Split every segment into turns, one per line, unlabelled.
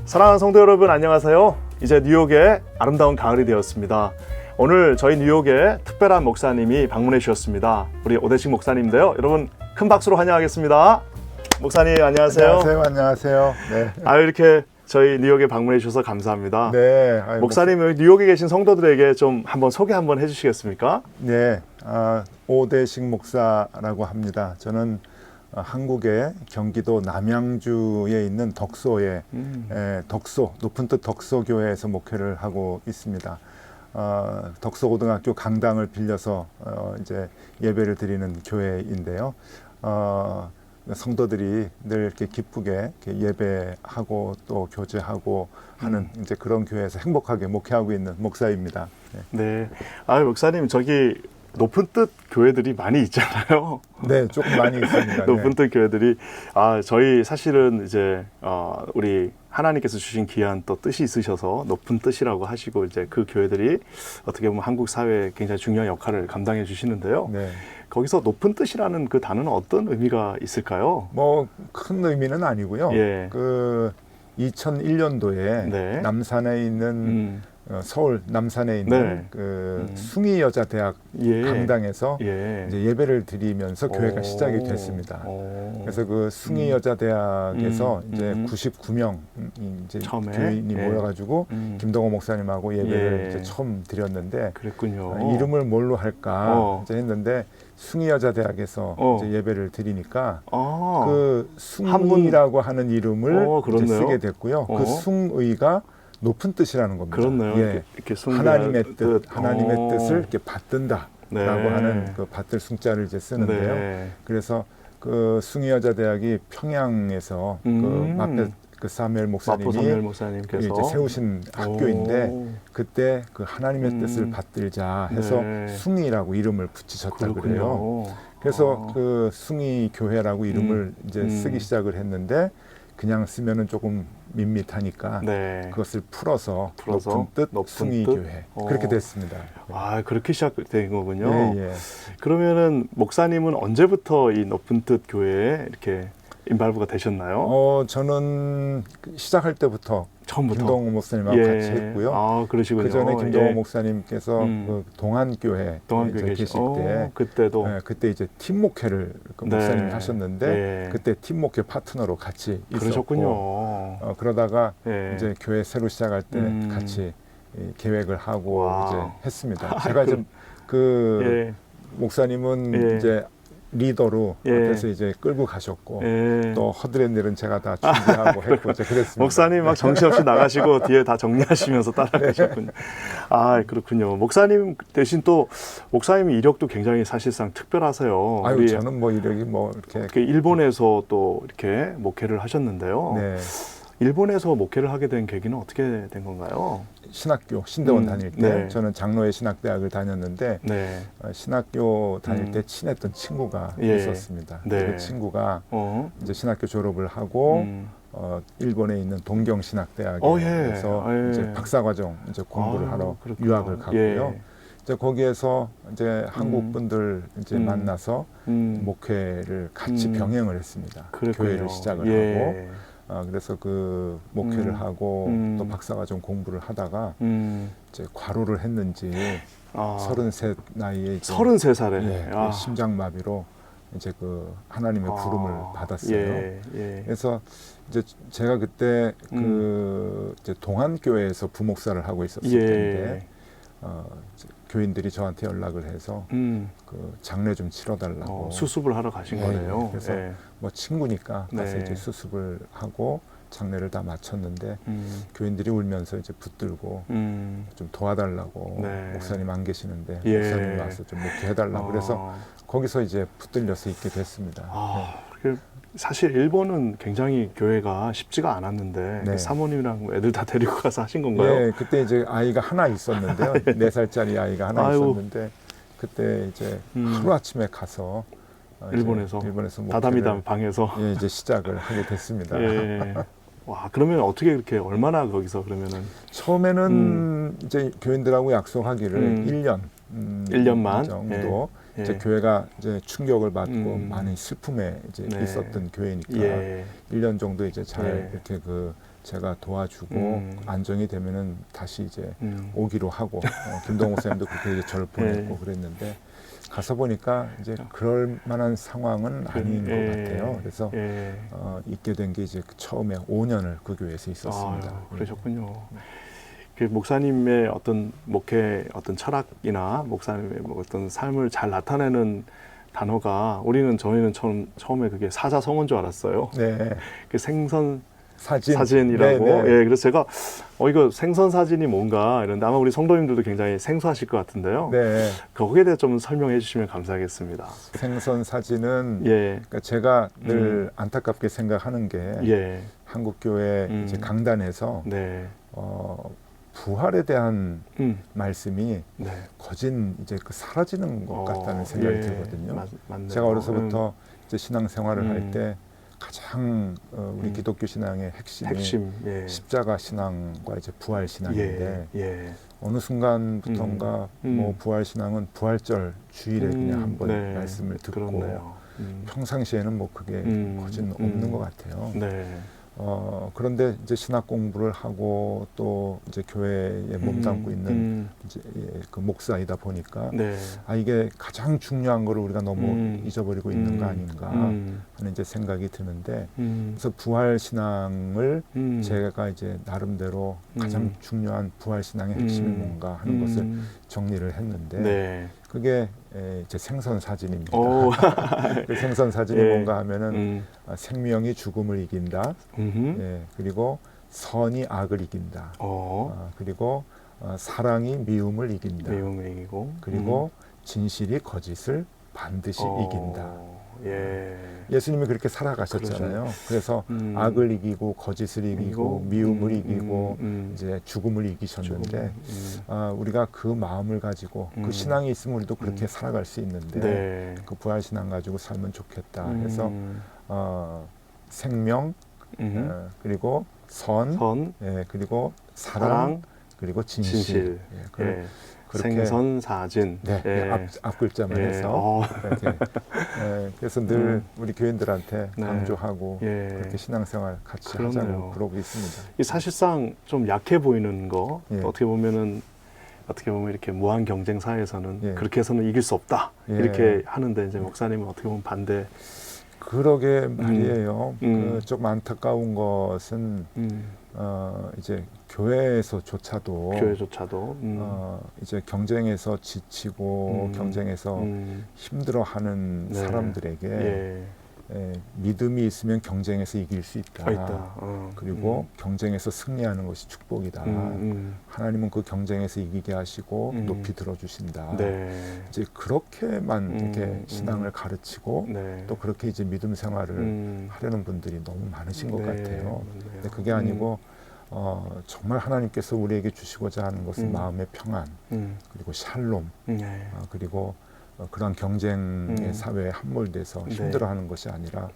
사랑하는 성도 여러분, 안녕하세요. 이제 뉴욕에 아름다운 가을이 되었습니다. 오늘 저희 뉴욕에 특별한 목사님이 방문해 주셨습니다. 우리 오대식 목사님인데요. 여러분 큰 박수로 환영하겠습니다. 목사님 안녕하세요.
안녕하세요. 네.
이렇게 저희 뉴욕에 방문해 주셔서 감사합니다.
네.
목사님 뉴욕에 계신 성도들에게 좀 한번 소개 한번 해주시겠습니까?
네. 오대식 목사라고 합니다. 저는 한국의 경기도 남양주에 있는 덕소의 덕소 높은 뜻 덕소 교회에서 목회를 하고 있습니다. 덕소 고등학교 강당을 빌려서 이제 예배를 드리는 교회인데요. 성도들이 늘 이렇게 기쁘게 이렇게 예배하고 또 교제하고 하는 이제 그런 교회에서 행복하게 목회하고 있는 목사입니다.
네. 목사님 저기 높은 뜻 교회들이 많이 있잖아요.
네, 조금 많이 있습니다.
높은 뜻 교회들이 저희 사실은 이제 우리 하나님께서 주신 귀한 또 뜻이 있으셔서 높은 뜻이라고 하시고 이제 그 교회들이 어떻게 보면 한국 사회에 굉장히 중요한 역할을 감당해 주시는데요.
네.
거기서 높은 뜻이라는 그 단어는 어떤 의미가 있을까요?
뭐 큰 의미는 아니고요.
예.
그 2001년도에
네.
남산에 있는 서울 남산에 있는
네.
그 숭의여자대학 강당에서 이제 예배를 드리면서 교회가 시작이 됐습니다. 그래서 그 숭의여자대학에서 이제 99명 이제
처음에?
교인이 모여가지고 김동호 목사님하고 예배를 이제 처음 드렸는데
그랬군요.
이름을 뭘로 할까 이제 했는데 숭의여자대학에서 이제 예배를 드리니까 그 숭의라고 하는 이름을 이제 쓰게 됐고요. 그 숭의가 높은 뜻이라는 겁니다.
그렇네요.
예.
이렇게
하나님의 뜻, 하나님의 뜻을 이렇게 받든다라고 하는 그 받들 숭자를 이제 쓰는데요.
네.
그래서 그 숭의여자대학이 평양에서 그 마페 그 사무엘 목사님께서 이제 세우신 학교인데 그때 그 하나님의 뜻을 받들자 해서 숭의라고 이름을 붙이셨다고 그래요. 그래서 그 숭의 교회라고 이름을 이제 쓰기 시작을 했는데 그냥 쓰면은 조금 밋밋하니까 그것을 풀어서 높은 뜻 숭의 교회 그렇게 됐습니다.
그렇게 시작된 거군요.
예.
그러면은 목사님은 언제부터 이 높은 뜻 교회에 이렇게 인발부가 되셨나요?
저는 시작할 때부터
처음부터
김동호 목사님하고 같이 했고요.
그러시군요.
그 전에 김동호 목사님께서 그 동안교회 계실 때
그때도
그때 이제 팀 목회를 그 목사님이 하셨는데 그때 팀 목회 파트너로 같이 있었고 그러다가 이제 교회 새로 시작할 때 같이 계획을 하고 이제 했습니다. 제가 이제 그 목사님은 이제 리더로 그래서 이제 끌고 가셨고 또 허드렛 일은 제가 다 준비하고 했고 이제 그랬습니다.
목사님 막 정신없이 나가시고 뒤에 다 정리하시면서 따라가셨군요. 그렇군요. 목사님 대신 또 목사님 이력도 굉장히 사실상 특별하세요.
저는 뭐 이력이 뭐 이렇게
일본에서 또 이렇게 목회를 하셨는데요.
네.
일본에서 목회를 하게 된 계기는 어떻게 된 건가요?
신학교 신대원 다닐 때 저는 장로회 신학대학을 다녔는데 신학교 다닐 때 친했던 친구가 있었습니다. 그 친구가 이제 신학교 졸업을 하고 일본에 있는 동경 신학대학에서 이제 박사과정 이제 공부를 하러 유학을 갔고요. 이제 거기에서 이제 한국 분들 이제 만나서 목회를 같이 병행을 했습니다. 교회를 시작을 하고. 그래서 그 목회를 하고 또 박사과정 공부를 하다가 이제 과로를 했는지 33 나이에 이제
33살에
심장마비로 이제 그 하나님의 부름을 받았어요. 그래서 이제 제가 그때 그 이제 동안교회에서 부목사를 하고 있었을 텐데 교인들이 저한테 연락을 해서 그 장례 좀 치러달라고
수습을 하러 가신 거네요.
그래서 뭐 친구니까 가서 이제 수습을 하고 장례를 다 마쳤는데 교인들이 울면서 이제 붙들고 좀 도와달라고 목사님 안 계시는데 목사님이 와서 좀 이렇게 해달라고 그래서 거기서 이제 붙들려서 있게 됐습니다.
사실 일본은 굉장히 교회가 쉽지가 않았는데 사모님이랑 애들 다 데리고 가서 하신 건가요?
네, 그때 이제 아이가 하나 있었는데요. 4살짜리 아이가 하나 있었는데 그때 이제 하루 아침에 가서
일본에서 다다미담 방에서
이제 시작을 하게 됐습니다.
와, 그러면 어떻게 그렇게 얼마나 거기서 그러면은
처음에는 이제 교인들하고 약속하기를 1년 정도 이제 교회가 이제 충격을 받고 많이 슬픔에 이제 있었던 교회니까 1년 정도 이제 잘 이렇게 그 제가 도와주고 안정이 되면은 다시 이제 오기로 하고 김동욱 목사님도 그렇게 이제 저를 보냈고 그랬는데 가서 보니까 이제 그럴 만한 상황은 아닌 것 같아요. 그래서 있게 된 게 이제 처음에 5년을 그 교회에서 있었습니다.
그러셨군요. 그 목사님의 어떤 목회 어떤 철학이나 목사님의 어떤 삶을 잘 나타내는 단어가 저희는 처음에 그게 사자성어인 줄 알았어요.
네.
그 생선
네,
사진이라고.
네.
예, 그래서 제가 이거 생선 사진이 뭔가 이런데 아마 우리 성도님들도 굉장히 생소하실 것 같은데요.
네.
거기에 대해 좀 설명해 주시면 감사하겠습니다.
생선 사진은 그러니까 제가 늘 안타깝게 생각하는 게 한국 교회 이제 강단에서 부활에 대한 말씀이 거진 이제 사라지는 것 같다는 생각이 들거든요.
맞네요.
제가 어려서부터 이제 신앙생활을 할 때 가장 우리 기독교 신앙의 핵심 십자가 신앙과 이제 부활 신앙인데 어느 순간부터인가 뭐 부활 신앙은 부활절 주일에 그냥 한번 말씀을 듣고 평상시에는 뭐 그게 거진 없는 것 같아요. 그런데 이제 신학 공부를 하고 또 이제 교회에 몸담고 있는 이제 그 목사이다 보니까 이게 가장 중요한 거를 우리가 너무 잊어버리고 있는 거 아닌가 하는 이제 생각이 드는데 그래서 부활 신앙을 제가 이제 나름대로 가장 중요한 부활 신앙의 핵심이 뭔가 하는 것을 정리를 했는데 그게 제 생선 사진입니다. 그 생선 사진이 뭔가 하면은 생명이 죽음을 이긴다. 그리고 선이 악을 이긴다. 그리고 사랑이 미움을 이긴다.
미움을 이기고.
그리고 진실이 거짓을 반드시 이긴다. 예수님이 그렇게 살아가셨잖아요. 그래서 악을 이기고 거짓을 이기고 미움을 이기고 이제 죽음을 이기셨는데 우리가 그 마음을 가지고 그 신앙이 있으면 우리도 그렇게 살아갈 수 있는데 그 부활 신앙 가지고 살면 좋겠다. 그래서 생명 그리고 선 그리고 사랑 그리고 진실.
생선 사진.
앞 글자만 해서 이렇게, 그래서 늘 우리 교인들한테 강조하고 그렇게 신앙생활 같이 하자고 그러고 있습니다.
이 사실상 좀 약해 보이는 거 어떻게 보면 이렇게 무한 경쟁 사회에서는 그렇게 해서는 이길 수 없다 이렇게 하는데 이제 목사님은 어떻게 보면 반대.
그러게 말이에요. 좀 안타까운 것은 이제 교회에서조차도 이제 경쟁에서 지치고 경쟁에서 힘들어하는 사람들에게 믿음이 있으면 경쟁에서 이길 수 있다. 그리고 경쟁에서 승리하는 것이 축복이다. 하나님은 그 경쟁에서 이기게 하시고 높이 들어주신다. 이제 그렇게만 이렇게 신앙을 가르치고 또 그렇게 이제 믿음 생활을 하려는 분들이 너무 많으신 것 같아요. 근데 그게 아니고 정말 하나님께서 우리에게 주시고자 하는 것은 마음의 평안, 그리고 샬롬, 그리고 그런 경쟁의 사회에 함몰돼서 힘들어하는 것이 아니라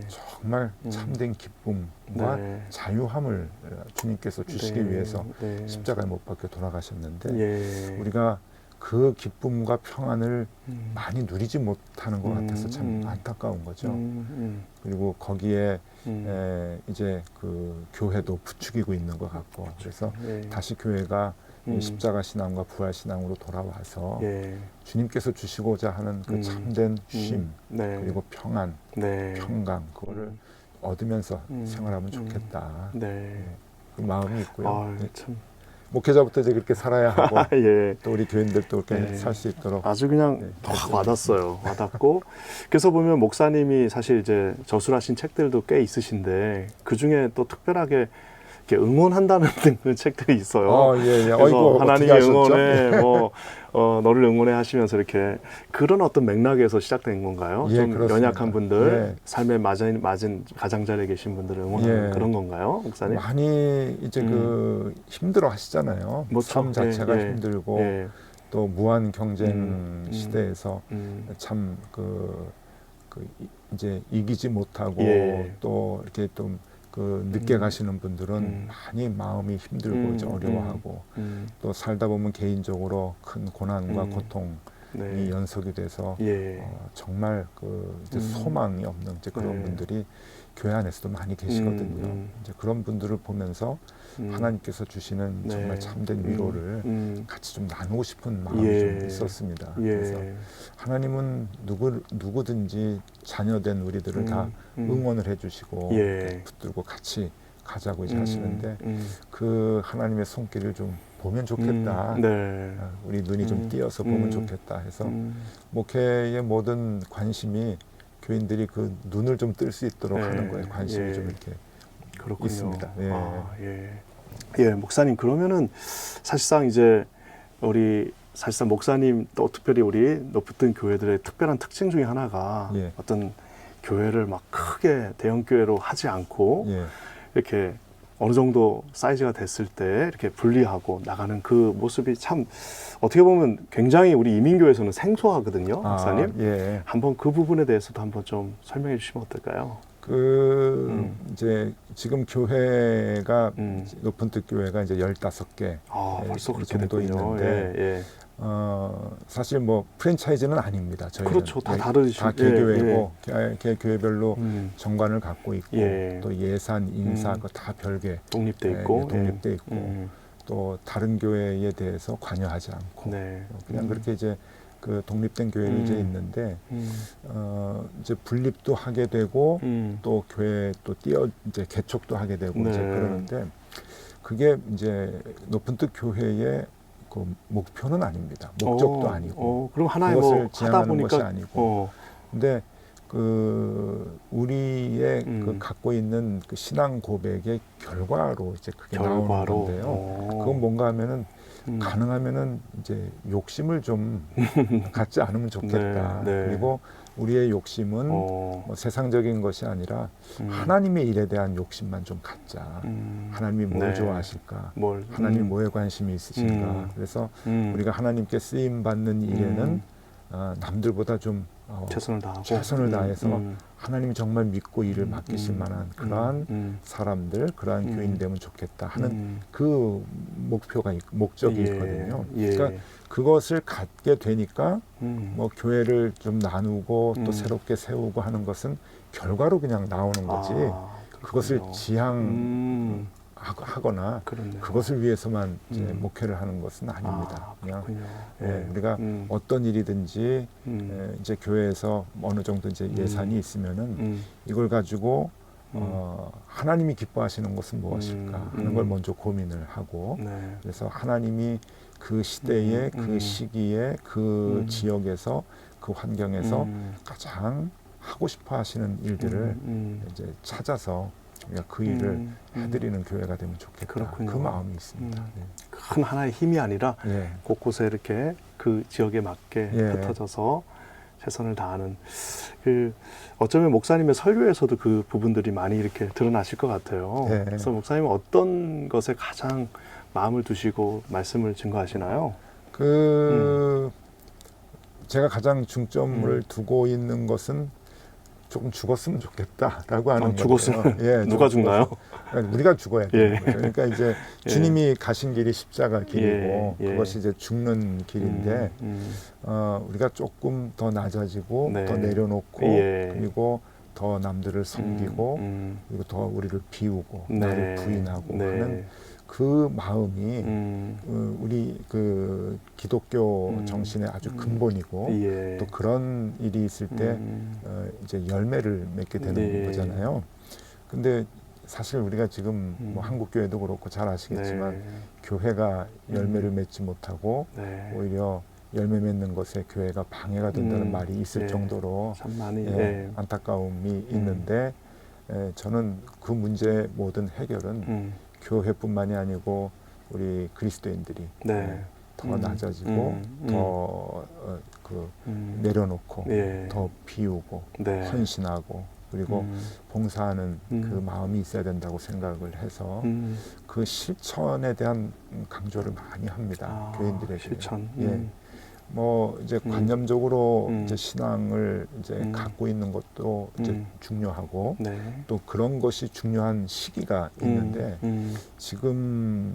정말 참된 기쁨과 자유함을 주님께서 주시기 위해서 십자가에 못 박혀 돌아가셨는데 우리가 그 기쁨과 평안을 많이 누리지 못하는 것 같아서 참 안타까운 거죠. 그리고 거기에 이제 그 교회도 부추기고 있는 것 같고 그래서 다시 교회가 십자가 신앙과 부활 신앙으로 돌아와서 주님께서 주시고자 하는 그 참된 쉼 그리고 평안, 평강 그거를 얻으면서 생활하면 좋겠다. 그 마음이 있고요.
참.
목회자부터 이제 그렇게 살아야 하고 또 우리 교인들도 그렇게 살 수 있도록
아주 그냥 확 와닿았어요. 와닿고 그래서 보면 목사님이 사실 이제 저술하신 책들도 꽤 있으신데 그 중에 또 특별하게 이렇게 응원한다는 그런 책들이 있어요. 그래서
어이구,
하나님의 응원에 너를 응원해 하시면서 이렇게 그런 어떤 맥락에서 시작된 건가요? 좀 그렇습니다. 연약한 분들, 삶에 맞은 가장자리에 계신 분들을 응원하는 그런 건가요, 목사님?
많이 이제 그 힘들어 하시잖아요. 삶 자체가 힘들고 또 무한 경쟁 시대에서 참 이제 이기지 못하고 또 이렇게 또 그 늦게 가시는 분들은 많이 마음이 힘들고 이제 어려워하고 또 살다 보면 개인적으로 큰 고난과 고통
네.
이 연속이 돼서
예.
정말 그 이제 소망이 없는 이제 그런
네.
분들이 교회 안에서도 많이 계시거든요. 이제 그런 분들을 보면서 하나님께서 주시는
네.
정말 참된 위로를 같이 좀 나누고 싶은 마음이 좀 있었습니다. 그래서 하나님은 누구든지 자녀된 우리들을 다 응원을 해주시고 붙들고 같이 가자고 이제 하시는데 그 하나님의 손길을 좀 보면 좋겠다.
네.
우리 눈이 좀 띄어서 보면 좋겠다 해서 목회의 모든 관심이 교인들이 그 눈을 좀 뜰 수 있도록 하는 거에 관심이 좀 이렇게
그렇군요.
있습니다.
예, 목사님 그러면은 사실상 이제 우리 사실상 목사님 또 특별히 우리 높은 교회들의 특별한 특징 중에 하나가 어떤 교회를 막 크게 대형 교회로 하지 않고 이렇게 어느 정도 사이즈가 됐을 때 이렇게 분리하고 나가는 그 모습이 참 어떻게 보면 굉장히 우리 이민교회에서는 생소하거든요, 목사님. 한번 그 부분에 대해서도 한번 좀 설명해 주시면 어떨까요?
이제 지금 교회가 높은 뜻 교회가 이제 15개
벌써 그렇게
정도
됐군요.
있는데 사실 뭐 프랜차이즈는 아닙니다. 저희는
그렇죠. 다 다르시죠.
다 개교회고 개교회별로 정관을 갖고 있고 또 예산, 인사 그거 다 별개
독립돼 있고
또 다른 교회에 대해서 관여하지 않고 그냥 그렇게 이제 그 독립된 교회는 이제 있는데 이제 분립도 하게 되고 또 교회 또 이제 개척도 하게 되고 이제 그러는데 그게 이제 높은 뜻 교회의 그 목표는 아닙니다. 목적도 아니고
그럼 하나의
그것을
뭐
지향하는
하다 보니까
것이 아니고 근데 그 우리의 그 갖고 있는 그 신앙 고백의 결과로 이제 그게 나오는 건데요. 그건 뭔가 하면은 가능하면은 이제 욕심을 좀 갖지 않으면 좋겠다. 그리고 우리의 욕심은 뭐 세상적인 것이 아니라 하나님의 일에 대한 욕심만 좀 갖자. 하나님이 뭘 좋아하실까? 하나님이 뭐에 관심이 있으신가? 그래서 우리가 하나님께 쓰임 받는 일에는 남들보다 좀 최선을 다해서 하나님이 정말 믿고 일을 맡기실 만한 그러한 사람들, 그러한 교인 되면 좋겠다 하는 그 목적이 있거든요. 그러니까 그것을 갖게 되니까 뭐 교회를 좀 나누고 또 새롭게 세우고 하는 것은 결과로 그냥 나오는 거지. 그것을 지향하거나 그것을 위해서만 이제 목회를 하는 것은 아닙니다. 그냥 우리가 어떤 일이든지 이제 교회에서 어느 정도 이제 예산이 있으면은 이걸 가지고 하나님이 기뻐하시는 것은 무엇일까 하는 걸 먼저 고민을 하고 그래서 하나님이 그 시대에 그 시기에 그 지역에서 그 환경에서 가장 하고 싶어 하시는 일들을 이제 찾아서 우리가 그 일을 해드리는 교회가 되면 좋겠다.
그렇군요.
그 마음이 있습니다.
큰 하나의 힘이 아니라 곳곳에 이렇게 그 지역에 맞게 흩어져서 최선을 다하는 그 어쩌면 목사님의 설교에서도 그 부분들이 많이 이렇게 드러나실 것 같아요. 그래서 목사님은 어떤 것에 가장 마음을 두시고 말씀을 증거하시나요?
제가 가장 중점을 두고 있는 것은 조금 죽었으면 좋겠다라고 하는 거예요.
죽었으면 누가 죽나요?
우리가 죽어야 되는 거죠. 그러니까 이제 주님이 가신 길이 십자가 길이고 그것이 이제 죽는 길인데 우리가 조금 더 낮아지고 더 내려놓고 그리고 더 남들을 섬기고 그리고 더 우리를 비우고 나를 부인하고 하는 그 마음이 우리 그 기독교 정신의 아주 근본이고 또 그런 일이 있을 때 이제 열매를 맺게 되는 거잖아요. 근데 사실 우리가 지금 뭐 한국 교회도 그렇고 잘 아시겠지만 교회가 열매를 맺지 못하고 오히려 열매 맺는 것에 교회가 방해가 된다는 말이 있을 정도로
참 많이
안타까움이 있는데 저는 그 문제의 모든 해결은 교회뿐만이 아니고 우리 그리스도인들이 더 낮아지고 더 내려놓고 더 비우고 헌신하고 그리고 봉사하는 그 마음이 있어야 된다고 생각을 해서 그 실천에 대한 강조를 많이 합니다. 교인들에게.
실천.
뭐 이제 관념적으로 이제 신앙을 이제 갖고 있는 것도 이제 중요하고 또 그런 것이 중요한 시기가 있는데 지금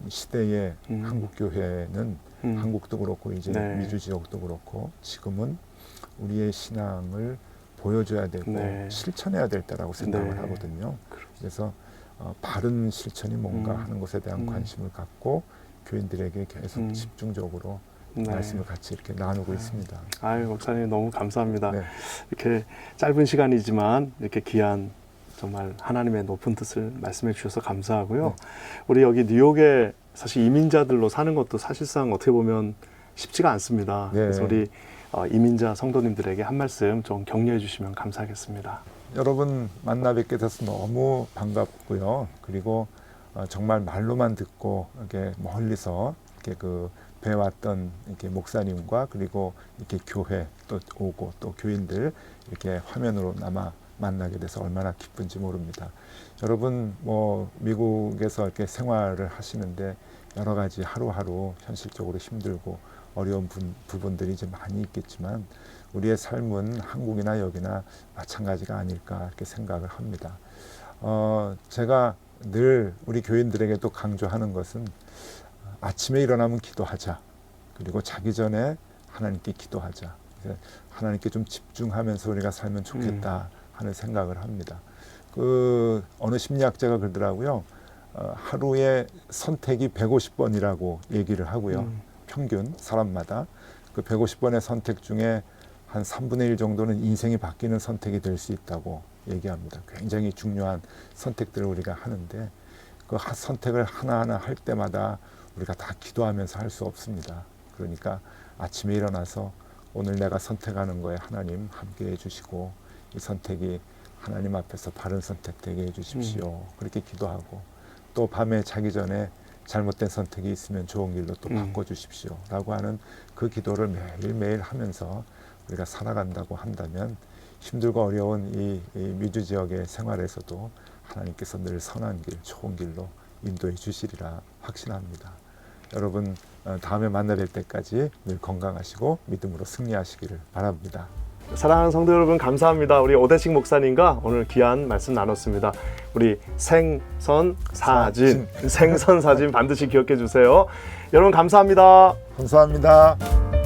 시대에 한국 교회는 한국도 그렇고 이제
네.
미주 지역도 그렇고 지금은 우리의 신앙을 보여줘야 되고
네.
실천해야 될 때라고 생각을
네.
하거든요. 그래서 바른 실천이 뭔가 하는 것에 대한 관심을 갖고 교인들에게 계속 집중적으로
네.
말씀을 같이 이렇게 나누고 있습니다.
아유, 목사님 너무 감사합니다.
네.
이렇게 짧은 시간이지만 이렇게 귀한 정말 하나님의 높은 뜻을 말씀해 주셔서 감사하고요. 우리 여기 뉴욕에 사실 이민자들로 사는 것도 사실상 어떻게 보면 쉽지가 않습니다.
네.
그래서 우리 이민자 성도님들에게 한 말씀 좀 격려해 주시면 감사하겠습니다.
여러분 만나 뵙게 돼서 너무 반갑고요. 그리고 정말 말로만 듣고 이렇게 멀리서 이렇게 그 배웠던 이렇게 목사님과 그리고 이렇게 교회 또 오고 또 교인들 이렇게 화면으로 남아 만나게 돼서 얼마나 기쁜지 모릅니다. 여러분 뭐 미국에서 이렇게 생활을 하시는데 여러 가지 하루하루 현실적으로 힘들고 어려운 부분들이 이제 많이 있겠지만 우리의 삶은 한국이나 여기나 마찬가지가 아닐까 이렇게 생각을 합니다. 제가 늘 우리 교인들에게 또 강조하는 것은 아침에 일어나면 기도하자. 그리고 자기 전에 하나님께 기도하자. 하나님께 좀 집중하면서 우리가 살면 좋겠다 하는 생각을 합니다. 그 어느 심리학자가 그러더라고요. 하루에 선택이 150번이라고 얘기를 하고요. 평균 사람마다 그 150번의 선택 중에 한 3분의 1 정도는 인생이 바뀌는 선택이 될 수 있다고 얘기합니다. 굉장히 중요한 선택들을 우리가 하는데 그 선택을 하나하나 할 때마다 우리가 다 기도하면서 할 수 없습니다. 그러니까 아침에 일어나서 오늘 내가 선택하는 거에 하나님 함께 해주시고 이 선택이 하나님 앞에서 바른 선택 되게 해주십시오. 그렇게 기도하고 또 밤에 자기 전에 잘못된 선택이 있으면 좋은 길로 또 바꿔주십시오. 라고 하는 그 기도를 매일매일 하면서 우리가 살아간다고 한다면 힘들고 어려운 이 미주 지역의 생활에서도 하나님께서 늘 선한 길, 좋은 길로 인도해 주시리라 확신합니다. 여러분 다음에 만나 뵐 때까지 늘 건강하시고 믿음으로 승리하시기를 바랍니다.
사랑하는 성도 여러분 감사합니다. 우리 오대식 목사님과 오늘 귀한 말씀 나눴습니다. 우리 생선 사진 반드시 기억해 주세요. 여러분 감사합니다.
감사합니다.